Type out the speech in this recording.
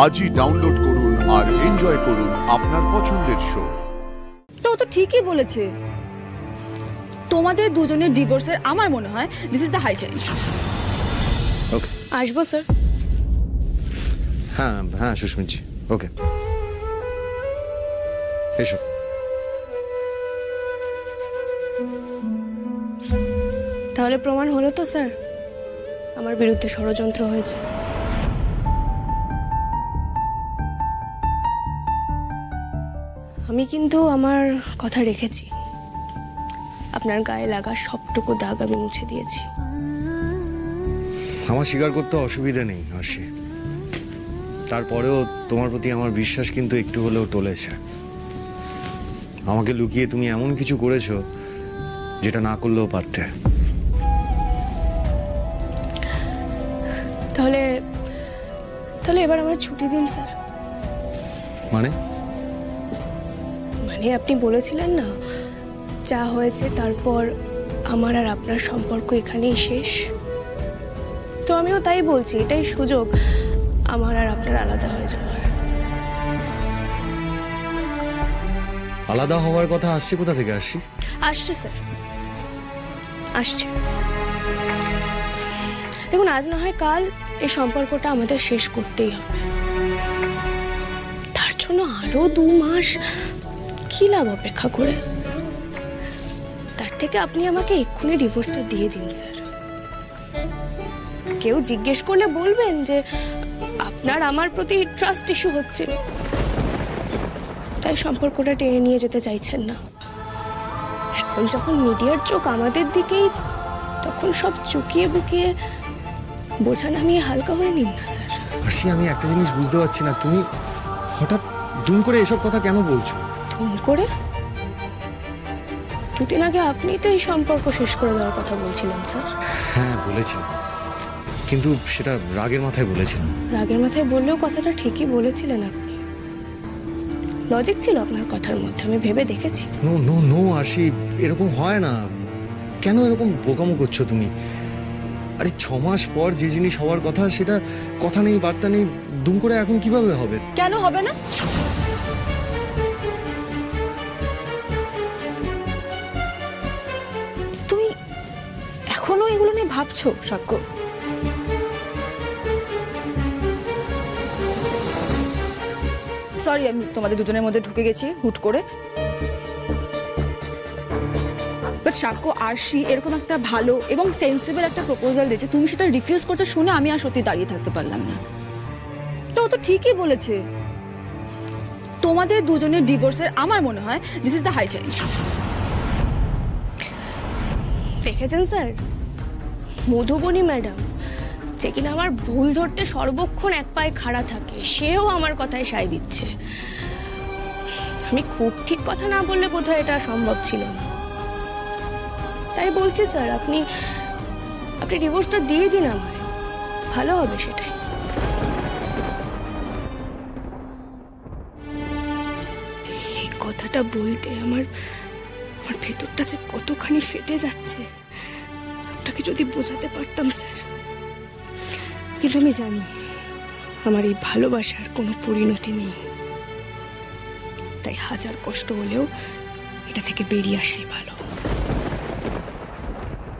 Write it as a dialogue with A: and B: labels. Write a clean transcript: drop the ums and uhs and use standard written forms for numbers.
A: আজই ডাউনলোড করুন আর এনজয় করুন আপনার পছন্দের শো।
B: ও তো ঠিকই বলেছে, তোমাদের দুজনের ডিভোর্সের আমার মনে হয় this is the high time.
C: Okay,
D: আসবো স্যার।
C: হ্যাঁ হ্যাঁ সুস্মিতজি, ওকে এসো।
D: তাহলে প্রমাণ হলো তো স্যার আমার বিরুদ্ধে ষড়যন্ত্র হয়েছে? আমি কিন্তু আমার কথা রেখেছি, আপনার গায়ে লাগা সবটুকু দাগ আমি মুছে দিয়েছি।
C: আমার স্বীকার করতে অসুবিধা নেই আশি, তারপরেও তোমার প্রতি আমার বিশ্বাস কিন্তু একটু হলেও টলেছে। আমাকে লুকিয়ে তুমি এমন কিছু করেছো যেটা না করলেও পারতে।
D: তাহলে তাহলে এবার আমার ছুটি দিন স্যার।
C: মানে
D: আপনি বলেছিলেন না যা হয়েছে তারপর আমার আর আপনার সম্পর্ক এখানেই শেষ, তো আমিও তাই বলছি, এটাই সুযোগ আমার আর আপনার আলাদা হয়ে যাওয়ার।
C: আলাদা হওয়ার কথা আসছে কোথা থেকে আসছি?
D: আসছে স্যার, আসছে। দেখুন, আজ না হয় কাল এই সম্পর্কটা আমাদের শেষ করতেই হবে। তার জন্য আরো 2 মাস কি লাভ অপেক্ষা করে? তার থেকে আপনি আমাকে এক্ষুনি ডিভোর্সটা দিয়ে দিন স্যার। কেউ জিজ্ঞেস করলে বলবেন যে আপনার আমার প্রতি ট্রাস্ট ইস্যু হচ্ছে, তাই সম্পর্কটা টেনে নিয়ে যেতে চাইছেন না। এখন যখন মিডিয়ার চোখ আমাদের দিকেই, তখন সব চুকিয়ে বুকিয়ে বোঝা নামিয়ে হালকা হয়ে নিন না স্যার।
C: আশি, আমি একটা জিনিস বুঝতে পারছি না, তুমি হঠাৎ দুম করে এসব কথা কেন বলছো?
D: ধুম করে? 2 দিন আগে আপনি তো এই সম্পর্ক শেষ করে দেওয়ার কথা বলছিলেন স্যার।
C: হ্যাঁ বলেছিলাম, কিন্তু সেটা রাগের মাথায় বলেছিলাম।
D: রাগের মাথায় বললেও কথাটা ঠিকই বলেছিলেন আপনি। লজিক ছিল আপনার কথার মধ্যে, আমি ভেবে দেখেছি।
C: নো নো নো আশি, এরকম হয় না। কেন এরকম বোকামো করছো তুমি? আরে 6 মাস পর যে জিনিস হওয়ার কথা সেটা কথা নেই বার্তা নেই, দুম করে এখন কিভাবে হবে?
B: কেন হবে না? তুমি এখনো এগুলো নিয়ে ভাবছো সাক্ষ্য? সরি, আমি তোমাদের দুজনের মধ্যে ঢুকে গেছি হুট করে। বাট সাক্ষ্য, আরশি এরকম একটা ভালো এবং সেন্সিবল একটা প্রপোজাল দিয়েছে, তুমি সেটা রিফিউজ করছো শুনে আমি আর সত্যি দাঁড়িয়ে থাকতে পারলাম না। ও তো ঠিকই বলেছে, তোমাদের দুজনের ডিভোর্সের আমার মনে হয় this is the high time.
D: দেখেছেন স্যার, মধুবনী ম্যাডাম, যে কিনা আমার ভুল ধরতে সর্বক্ষণ এক পায়ে খাড়া থাকে, সেও আমার কথায় সায় দিচ্ছে। আমি খুব ঠিক কথা না বললে বোধহয় এটা সম্ভব ছিল না। তাই বলছি স্যার, আপনি ডিভোর্সটা দিয়ে দিন আমায়, ভালো হবে সেটাই। এই কথাটা বলতে আমার ভেতরটা যে কতখানি ফেটে যাচ্ছে আপনাকে যদি বোঝাতে পারতাম স্যার। কিন্তু আমি জানি আমার এই ভালোবাসার কোনো পরিণতি নেই, তাই হাজার কষ্ট হলেও এটা থেকে বেরিয়ে আসাই ভালো।